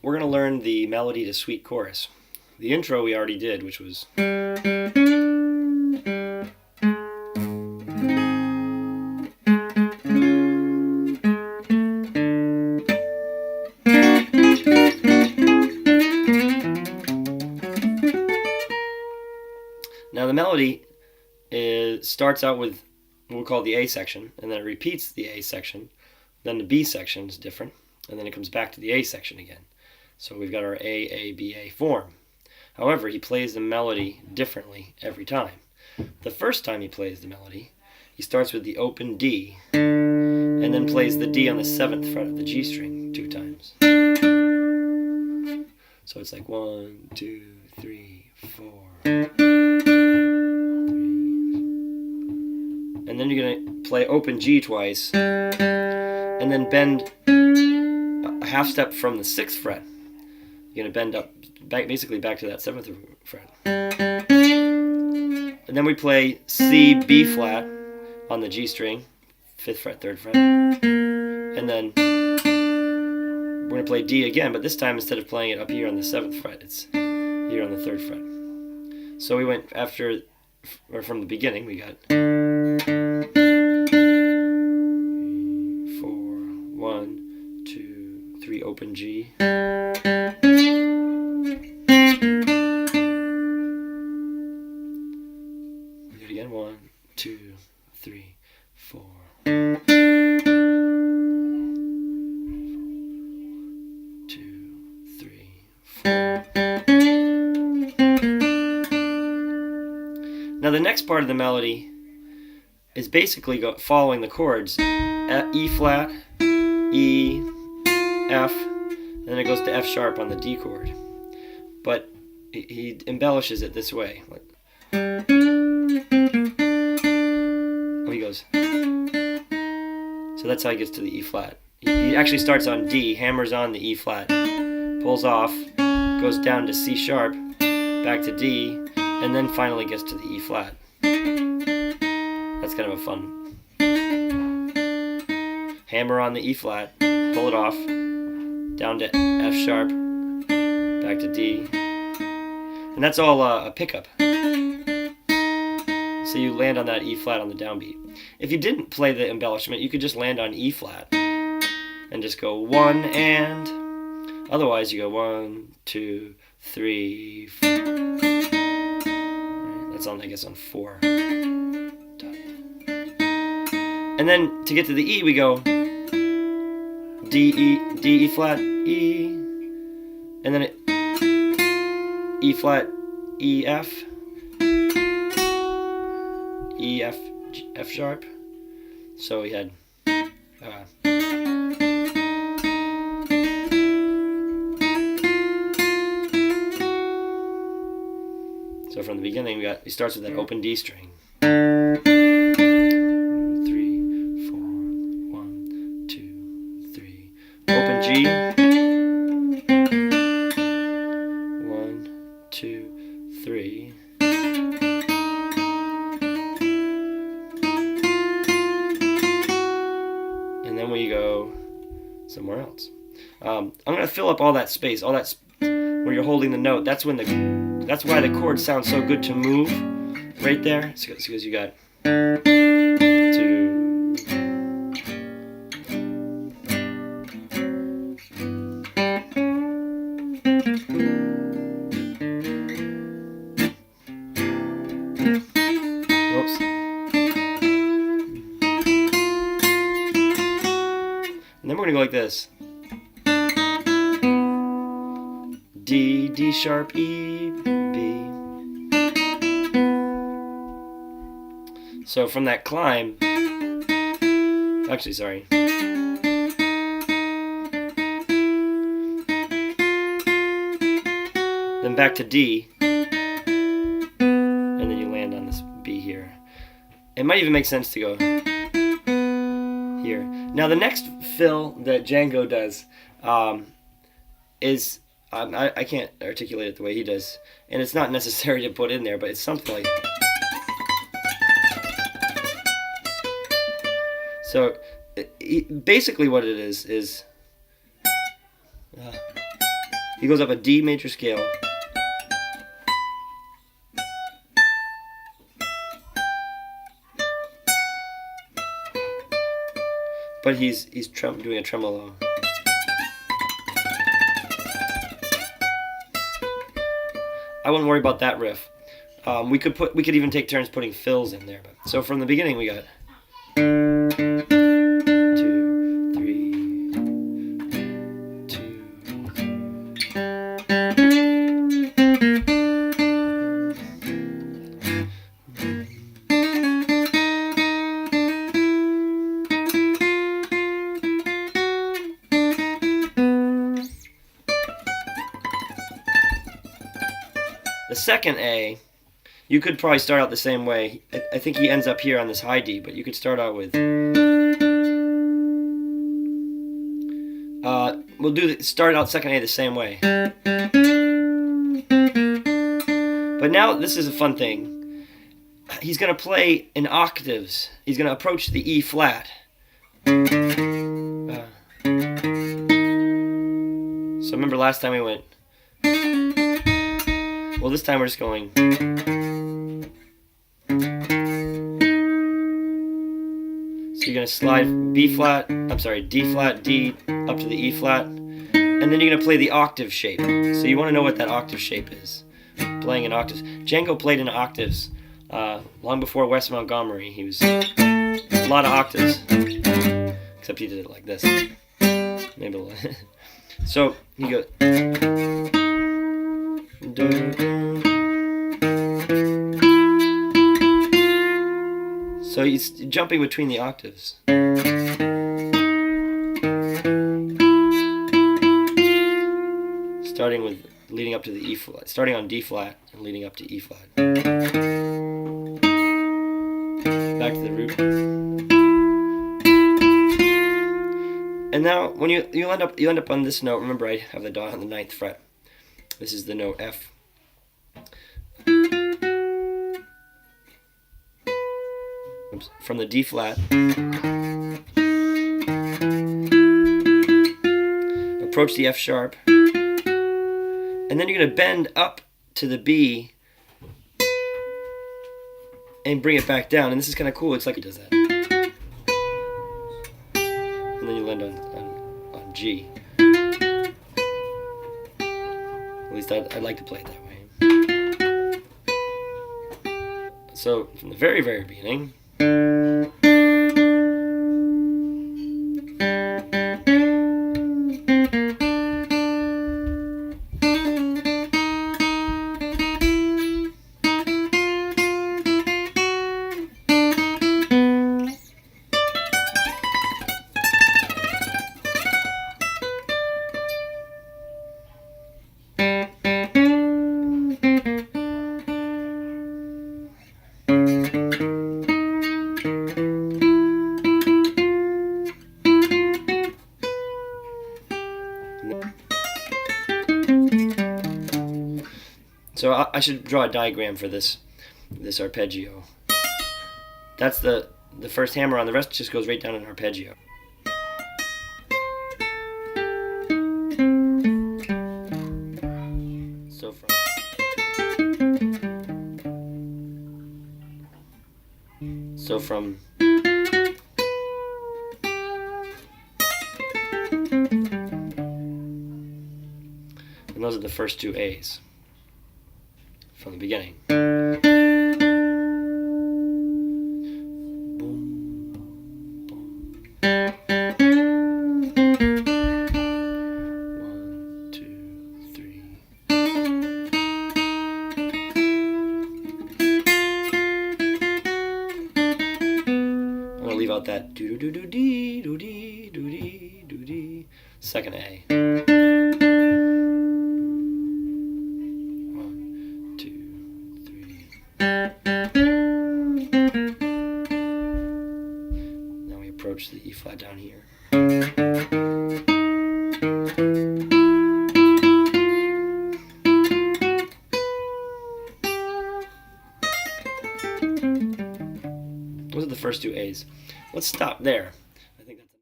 we're going to learn the melody to sweet chorus. The intro we already did, which was... Now the melody starts out with what we'll call the A section, and then it repeats the A section, then the B section is different, and then it comes back to the A section again. So we've got our A, B, A form. However, he plays the melody differently every time. The first time he plays the melody, he starts with the open D, and then plays the D on the 7th fret of the G string 2 times. So it's like 1, 2, 3, 4. And then you're going to play open G twice, and then bend a half step from the 6th fret. You're going to bend up, basically back to that 7th fret. And then we play C, B flat on the G string, 5th fret, 3rd fret. And then we're going to play D again, but this time instead of playing it up here on the 7th fret, it's here on the 3rd fret. So we went from the beginning, we got 1, 2, 3, open G. We do it again. 1, 2, 3, 4. 2, 3, 4. Now the next part of the melody is basically following the chords E flat, E, F, and then it goes to F sharp on the D chord. But he embellishes it this way. Oh, he goes. So that's how he gets to the E flat. He actually starts on D, hammers on the E flat, pulls off, goes down to C sharp, back to D, and then finally gets to the E flat. That's kind of a fun. Hammer on the E flat, pull it off, down to F sharp, back to D. And that's all a pickup. So you land on that E flat on the downbeat. If you didn't play the embellishment, you could just land on E flat and just go 1 and. Otherwise, you go 1, 2, 3, 4. That's on, I guess, on 4. And then to get to the E, we go D, E flat, E, and then E flat, E, F, E, F, F sharp. So we had so from the beginning, he starts with that open D string. 3, 4, 1, 2, 3. Open G. 1, 2, 3. And then we go somewhere else. I'm going to fill up all that space, all that where you're holding the note. That's why the chord sounds so good to move right there. It's because you got 2. Whoops. And then we're going to go like this. D, D sharp, E, B. So from that climb, actually, sorry. Then back to D, and then you land on this B here. It might even make sense to go here. Now the next fill that Django does is, I can't articulate it the way he does, and it's not necessary to put in there, but it's something like. So basically what it is He goes up a D major scale. But he's doing a tremolo. I wouldn't worry about that riff. We could even take turns putting fills in there. But, so from the beginning we got 2, 3, 2. The second A, you could probably start out the same way. I think he ends up here on this high D, but you could start out with. We'll start out second A the same way. But now this is a fun thing. He's gonna play in octaves. He's gonna approach the E flat. So remember last time we went. Well, this time we're just going. So you're going to slide D flat, D, up to the E flat, and then you're going to play the octave shape. So you want to know what that octave shape is. Playing in octaves. Django played in octaves long before Wes Montgomery. He was a lot of octaves, except he did it like this. Maybe a little. So you go. So he's jumping between the octaves. Starting with leading up to the E flat, starting on D flat and leading up to E flat. Back to the root. And now when you end up on this note, remember I have the dot on the 9th fret. This is the note F. Oops. From the D flat, approach the F sharp, and then you're going to bend up to the B and bring it back down. And this is kind of cool. It's like he does that. And then you land on G. At least I'd like to play it that way. So from the very, very beginning. So I should draw a diagram for this arpeggio. That's the first hammer on. The rest just goes right down in arpeggio. So from and those are the first two A's from the beginning. Leave out that do do do dee do dee do dee do dee. Second A. 1, 2, 3. Now we approach the E flat down here. Those are the first two A's. Let's stop there.